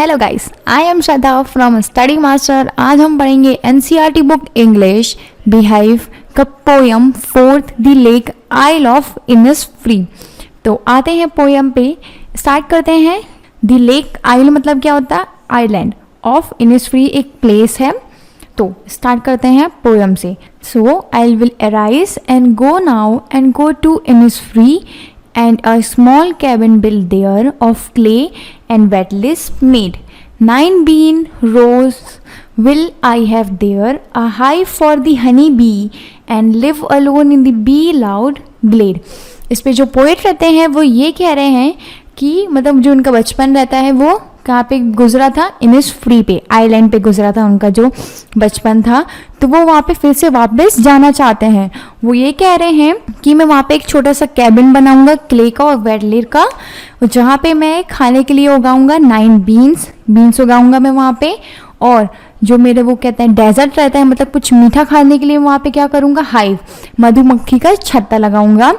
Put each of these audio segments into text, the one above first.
Hello guys, I am Shraddha from study master. आज हम पढ़ेंगे एनसीईआरटी बुक इंग्लिश बिहाइव का poem fourth the lake isle of Innisfree. तो आते हैं पोयम पे, स्टार्ट करते हैं। द लेक आइल मतलब क्या होता है? आइलैंड ऑफ इनिसफ्री एक प्लेस है। तो स्टार्ट करते हैं पोयम से। So I will arise and go now and go to Innisfree and a small cabin built there of clay and wetleys made. 9 bean rows will I have there, a hive for the honey bee, and live alone in the bee loud glade. इस पे जो poet रहते हैं वो ये कह रहे हैं कि मतलब जो उनका बचपन रहता है वो कहाँ पे गुजरा था? इनिसफ्री पे, आइलैंड पे गुजरा था उनका जो बचपन था। तो वो वहाँ पे फिर से वापस जाना चाहते हैं। वो ये कह रहे हैं कि मैं वहाँ पे एक छोटा सा कैबिन बनाऊंगा क्ले का और वेटलेर का, जहाँ पे मैं खाने के लिए उगाऊंगा 9 बीन्स उगाऊंगा मैं वहाँ पे। और जो मेरे वो कहते हैं डेजर्ट रहता है, मतलब कुछ मीठा खाने के लिए वहाँ पे क्या करूँगा? हाइव, मधुमक्खी का छत्ता लगाऊंगा,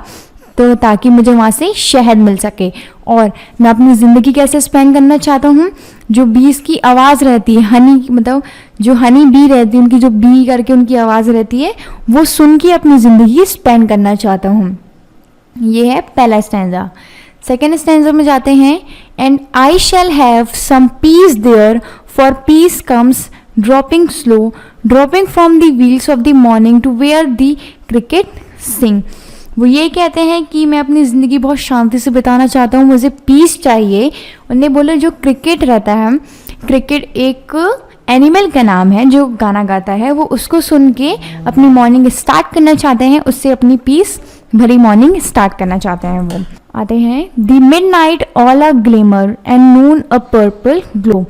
तो ताकि मुझे वहाँ से शहद मिल सके। और मैं अपनी ज़िंदगी कैसे स्पेंड करना चाहता हूँ? जो बीज की आवाज़ रहती है, हनी मतलब जो हनी बी रहती है, उनकी जो बी करके उनकी आवाज़ रहती है, वो सुन के अपनी ज़िंदगी स्पेंड करना चाहता हूँ। ये है पहला स्टैंजा। सेकेंड स्टैंजा में जाते हैं। And I shall have some peace there, for peace comes dropping slow, dropping from the wheels of the morning to where the cricket sing. वो ये कहते हैं कि मैं अपनी ज़िंदगी बहुत शांति से बिताना चाहता हूँ, मुझे पीस चाहिए। उन्हें बोले जो क्रिकेट रहता है, क्रिकेट एक एनिमल का नाम है जो गाना गाता है, वो उसको सुन के अपनी मॉर्निंग स्टार्ट करना चाहते हैं, उससे अपनी पीस भरी मॉर्निंग स्टार्ट करना चाहते हैं वो। आते हैं। The midnight all a glimmer and noon a purple glow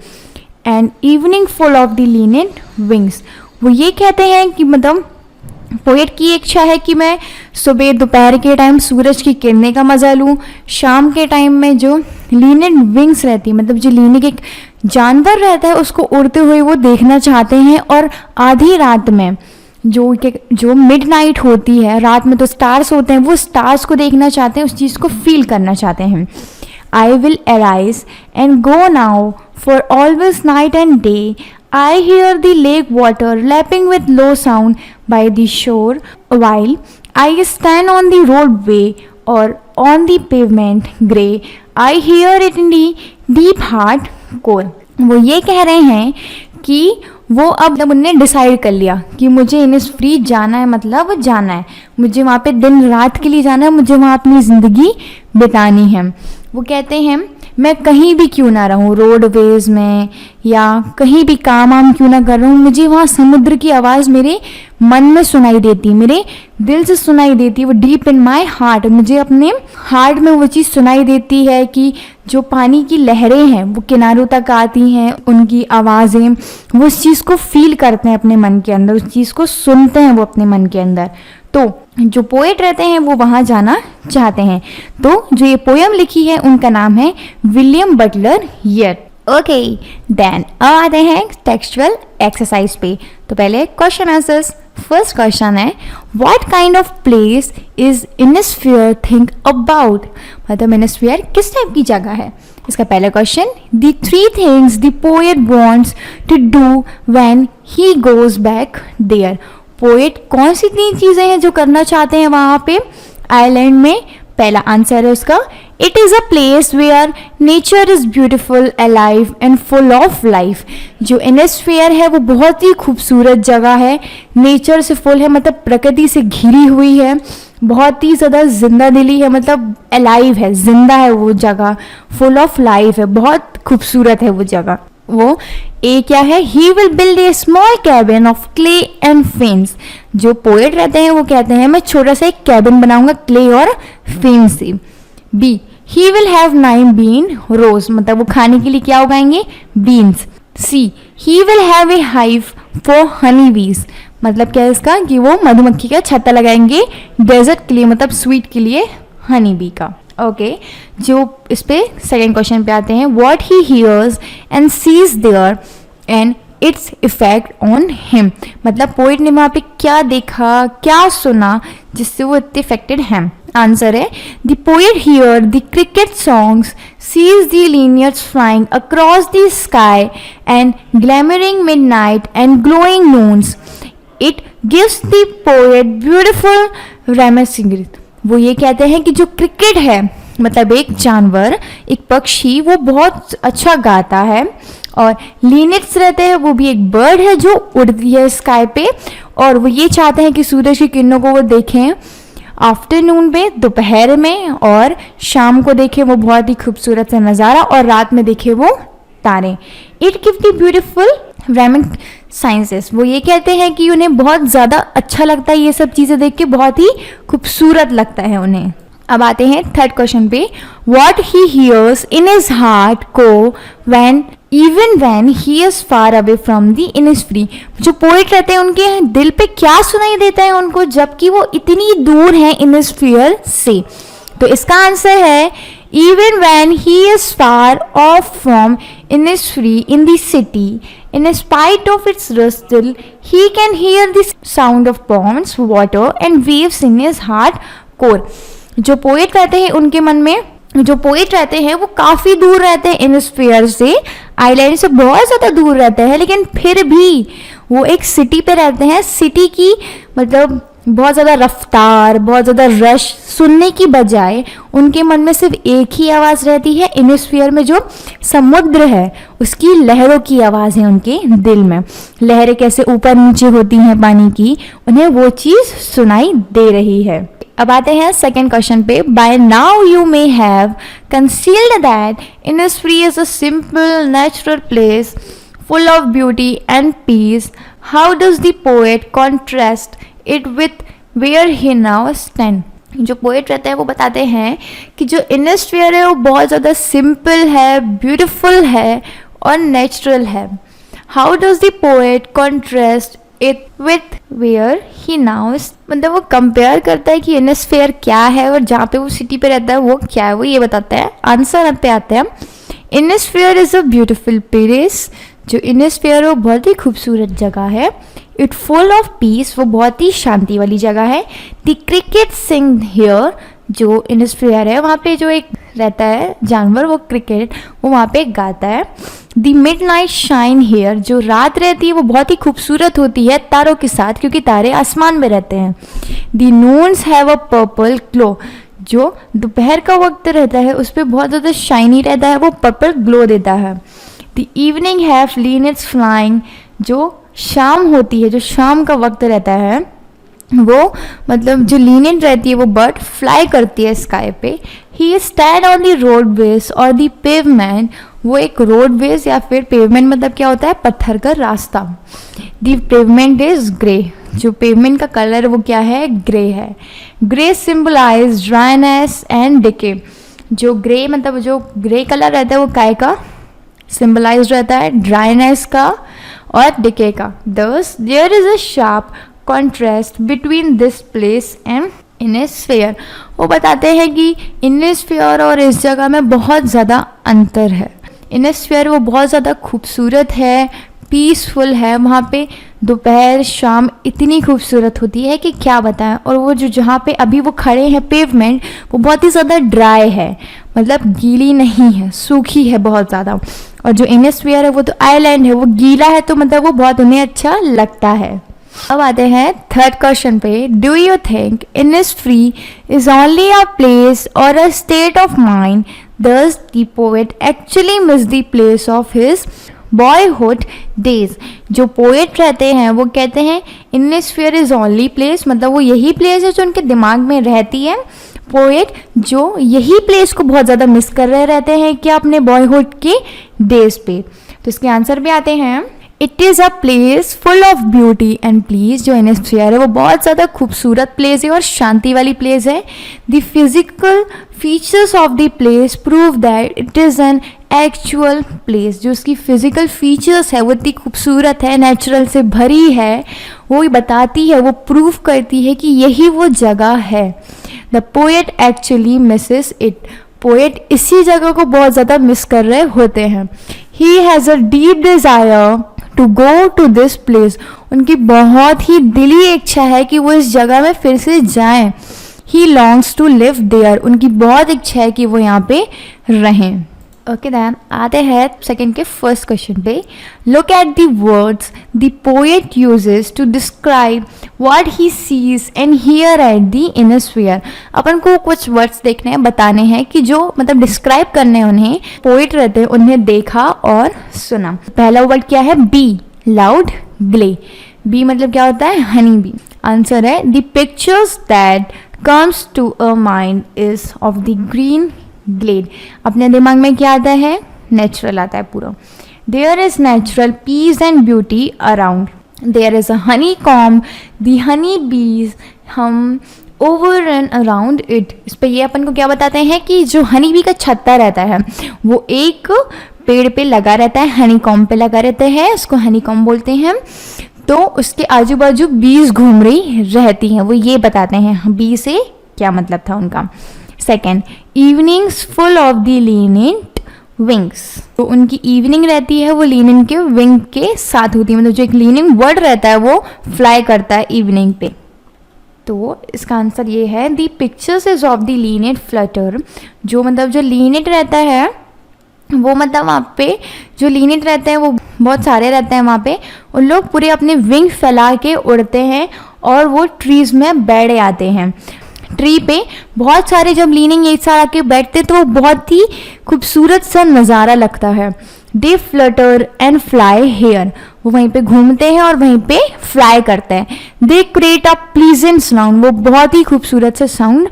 and evening full of the linnet wings. वो ये कहते हैं कि मतलब पोएट की इच्छा है कि मैं सुबह दोपहर के टाइम सूरज की किरणें का मज़ा लूँ, शाम के टाइम में जो लीनेंट विंग्स रहती है, मतलब जो लीनेंट एक जानवर रहता है उसको उड़ते हुए वो देखना चाहते हैं। और आधी रात में जो मिडनाइट होती है, रात में तो स्टार्स होते हैं, वो स्टार्स को देखना चाहते हैं, उस चीज़ को फील करना चाहते हैं। आई will arise and go now for always night and day, I hear the lake water lapping with low sound by the shore, while I stand on the roadway or on the pavement grey, I hear it in the deep heart core. वो ये कह रहे हैं कि वो अब उन्होंने decide कर लिया कि मुझे इनिसफ्री जाना है, मतलब जाना है, मुझे वहाँ पे दिन रात के लिए जाना है, मुझे वहाँ अपनी ज़िंदगी बितानी है। वो कहते हैं मैं कहीं भी क्यों ना रहूँ, रोडवेज में या कहीं भी काम वाम क्यों ना कर रहा हूँ, मुझे वहाँ समुद्र की आवाज़ मेरे मन में सुनाई देती, मेरे दिल से सुनाई देती है, वो डीप इन माई हार्ट, मुझे अपने हार्ट में वो चीज़ सुनाई देती है कि जो पानी की लहरें हैं वो किनारों तक आती हैं, उनकी आवाज़ें, वो उस चीज़ को फील करते हैं अपने मन के अंदर, उस चीज़ को सुनते हैं वो अपने मन के अंदर। तो जो पोएट रहते हैं वो वहाँ जाना चाहते हैं। तो जो ये पोयम लिखी है उनका नाम है William Butler Yeats. Okay, then अब आते हैं टेक्सचुअल एक्सरसाइज पे। तो पहले क्वेश्चन आंसर्स। फर्स्ट क्वेश्चन है what kind of place is Innisfree think about, मतलब इनिसफियर किस टाइप की जगह है? इसका पहला question, the 3 things the poet wants to do when he goes back there. Poet कौन सी 3 चीज़ें हैं जो करना चाहते हैं वहाँ पे आइलैंड में? पहला आंसर है उसका, it is a place where nature is beautiful, alive and full of life. जो इनिसफियर है वो बहुत ही खूबसूरत जगह है, नेचर से फुल है, मतलब प्रकृति से घिरी हुई है, बहुत ही ज़्यादा जिंदा दिली है, मतलब अलाइव है, जिंदा है वो जगह, फुल ऑफ लाइफ है, बहुत खूबसूरत है वो जगह। वो ए क्या है? He will build a small cabin of clay and fence. जो पोएट रहते हैं वो कहते हैं मैं छोटा सा एक कैबिन बनाऊंगा क्ले और फेन से। B, he will have 9 bean rows, मतलब वो खाने के लिए क्या उगाएंगे? Beans. C, he will have a hive for honey bees, मतलब क्या है इसका कि वो मधुमक्खी का छत्ता लगाएंगे डेजर्ट के लिए, मतलब स्वीट के लिए हनी बी का। ओके, जो इस पे सेकेंड क्वेश्चन पे आते हैं, what he hears and sees there and its effect on him, मतलब पोएट ने वहाँ पे क्या देखा क्या सुना जिससे वो इतने इफेक्टेड हैं। आंसर है the poet here the cricket songs sees the linears flying across the sky and glimmering midnight and glowing noons. It gives the poet beautiful reminiscences. वो ये कहते हैं कि जो क्रिकेट है मतलब एक जानवर, एक पक्षी, वो बहुत अच्छा गाता है और लीनिट्स रहते हैं, वो भी एक बर्ड है जो उड़ती है स्काई पे, और वो ये चाहते हैं कि सूरज की किरणों को वो देखें आफ्टरनून में, दोपहर में, और शाम को देखें वो बहुत ही खूबसूरत सा नज़ारा, और रात में देखें वो तारे. It give the beautiful reminiscences. वो ये कहते हैं कि उन्हें बहुत ज़्यादा अच्छा लगता है ये सब चीज़ें देख के, बहुत ही खूबसूरत लगता है उन्हें. अब आते हैं थर्ड क्वेश्चन पे. What he hears in his heart core when even when he is far away from the Innisfree. जो पोइट रहते हैं उनके दिल पे क्या सुनाई देता है उनको जबकि वो इतनी दूर हैं इनिस्फीयर से. तो इसका आंसर है even when he is far of from Innisfree in the city in spite of its rustle he can hear the sound of ponds water and waves in his heart core. जो poet रहते हैं उनके मन में, जो poet रहते हैं वो काफ़ी दूर रहते हैं इनस्फीयर से, आइलैंड से बहुत ज़्यादा दूर रहते हैं, लेकिन फिर भी वो एक सिटी पे रहते हैं. सिटी की मतलब बहुत ज़्यादा रफ्तार, बहुत ज़्यादा रश सुनने की बजाय उनके मन में सिर्फ एक ही आवाज़ रहती है. इनस्फीयर में जो समुद्र है उसकी लहरों की आवाज़ है उनके दिल में. लहरें कैसे ऊपर नीचे होती हैं पानी की, उन्हें वो चीज़ सुनाई दे रही है. अब आते हैं सेकेंड क्वेश्चन पे. By now you may have concealed that Innisfree is a simple natural place full of beauty and peace. How does the poet contrast it with where he now stands? जो poet रहता है वो बताते हैं कि जो Innisfree है वो बहुत ज़्यादा सिंपल है, ब्यूटीफुल है और नेचुरल है. How does the poet contrast it with where he now is. मतलब वो कंपेयर करता है कि इनस्फीयर क्या है और जहाँ पे वो सिटी पे रहता है वो क्या है, वो ये बताता है. आंसर पे आते हैं. Innisfree is a beautiful place. जो इनस्फीयर है वो बहुत ही खूबसूरत जगह है. It full of peace. वो बहुत ही शांति वाली जगह है. The cricket sing here. जो इनस्फीयर है वहाँ पे जो एक रहता है जानवर, वो क्रिकेट, वो वहाँ पे गाता है. The mid night shine here. जो रात रहती है वो बहुत ही खूबसूरत होती है तारों के साथ, क्योंकि तारे आसमान में रहते हैं. The Nunes have a purple glow. जो दोपहर का वक्त रहता है उस पर बहुत ज़्यादा शाइनी रहता है, वो पर्पल ग्लो देता है. The evening have linnets flying. जो शाम होती है, जो शाम का वक्त रहता है, वो मतलब जो लीनिट रहती है वो बर्ड फ्लाई करती है स्काई पे. ही स्टैंड ऑन द रोडवेज और द पेवमेंट. वो एक रोडवेज या फिर पेवमेंट मतलब क्या होता है, पत्थर का रास्ता. The pavement is grey. जो पेवमेंट का कलर वो क्या है, ग्रे है. Grey symbolise dryness and decay. जो ग्रे मतलब जो ग्रे कलर रहता है वो काय का सिंबलाइज रहता है, ड्राइनेस का और डिके का. Thus there is a sharp contrast between this place and Innisfree. वो बताते हैं कि इनस्फीयर और इस जगह में बहुत ज़्यादा अंतर है. इनस्फीयर वो बहुत ज़्यादा खूबसूरत है, पीसफुल है. वहाँ पे दोपहर शाम इतनी खूबसूरत होती है कि क्या बताएं. और वो जो जहाँ पे अभी वो खड़े हैं पेवमेंट, वो बहुत ही ज़्यादा ड्राई है, मतलब गीली नहीं है, सूखी है बहुत ज़्यादा. और जो इनस्फीयर है वो तो आइलैंड है, वो गीला है, तो मतलब वो बहुत उन्हें अच्छा लगता है. अब आते हैं थर्ड क्वेश्चन पे. Do you think Innisfree is only a place और a state of mind? Does the poet actually miss the place of his boyhood days? जो पोएट रहते हैं वो कहते हैं इनस्फीयर इज ओनली प्लेस, मतलब वो यही प्लेस है जो उनके दिमाग में रहती है. पोएट जो यही प्लेस को बहुत ज़्यादा मिस कर रहे रहते हैं क्या अपने बॉयहुड के डेज पे. तो इसके आंसर भी आते हैं. It is a place full of beauty and please. जो इनस्फीयर है वो बहुत ज़्यादा खूबसूरत प्लेस है और शांति वाली प्लेस है. The physical features of the place prove that it is an actual place. जो उसकी फिजिकल फीचर्स है वो इतनी खूबसूरत है, नेचुरल से भरी है, वो बताती है, वो प्रूव करती है कि यही वो जगह है. The poet actually Mrs it. Poet इसी जगह को बहुत ज़्यादा मिस कर रहे होते हैं. He has a deep desire to go to this place. उनकी बहुत ही दिली इच्छा है कि वो इस जगह में फिर से जाएं. ही लॉन्ग्स टू लिव देयर, उनकी बहुत इच्छा है कि वो यहाँ पे रहें। ओके देन आते हैं सेकंड के फर्स्ट क्वेश्चन पे। Look at the words the poet uses to describe what he sees and hear at the inner sphere. अपन को कुछ वर्ड्स देखने हैं, बताने हैं कि जो मतलब डिस्क्राइब करने हैं उन्हें, पोएट रहते हैं उन्हें देखा और सुना। पहला वर्ड क्या है? B, loud ग्ले। बी मतलब क्या होता है? Honey bee. आंसर है the pictures that comes to a mind is of the green glade. अपने दिमाग में क्या आता है? नेचुरल आता है पूरा। There is natural peace and beauty around, there is a honeycomb, the honey bees hum over and around it. इस पर ये अपन को क्या बताते हैं कि जो हनी बी का छत्ता रहता है वो एक पेड़ पे लगा रहता है, हनी कॉम्ब पे लगा रहता है, उसको हनी कॉम्ब बोलते हैं। तो उसके आजू बाजू बीज घूम रही रहती हैं, वो ये बताते हैं बी से क्या मतलब था उनका। Second, evenings full of the linnet wings. तो उनकी इवनिंग रहती है वो लीनेंट के विंग के साथ होती है, मतलब जो एक लीनिंग वर्ड रहता है वो फ्लाई करता है इवनिंग पे। तो इसका आंसर ये है the pictures is of the linnet flutter. जो मतलब जो लीनेट रहता है वो मतलब वहाँ पे जो लीनेट रहते हैं वो बहुत सारे रहते हैं वहाँ पे, उन लोग पूरे अपने विंग फैला के उड़ते हैं और वो ट्रीज में बैठ आते हैं। ट्री पे बहुत सारे जब लीनिंग एक साथ आके बैठते तो वो बहुत ही खूबसूरत सा नज़ारा लगता है। दे फ्लटर एंड फ्लाई हेयर, वो वहीं पे घूमते हैं और वहीं पे फ्लाई करते हैं। They create a pleasant sound, वो बहुत ही खूबसूरत से साउंड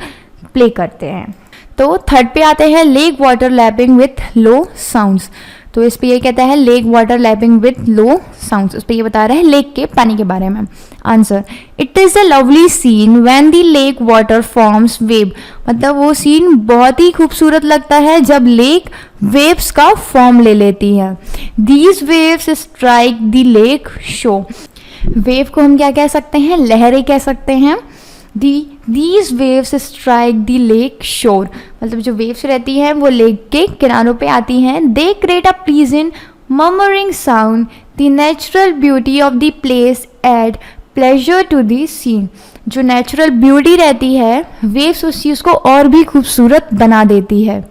प्ले करते हैं। तो थर्ड पे आते हैं lake water lapping with low sounds. तो इस पे ये कहता है lake water lapping with low sounds, उस पे ये बता रहा है लेक के पानी के बारे में। Answer, it is a lovely scene when the lake water forms wave. मतलब वो सीन बहुत ही खूबसूरत लगता है जब लेक वेव्स का फॉर्म ले लेती है। These waves strike the lake show. Wave को हम क्या कह सकते हैं? लहरें कह सकते हैं। These waves strike the lake shore, मतलब जो वेव्स रहती हैं वो लेक के किनारों पे आती हैं। They create a pleasant murmuring sound. The natural beauty of the place add pleasure to the scene. जो नेचुरल ब्यूटी रहती है वेव्स उस चीज़ को और भी खूबसूरत बना देती है।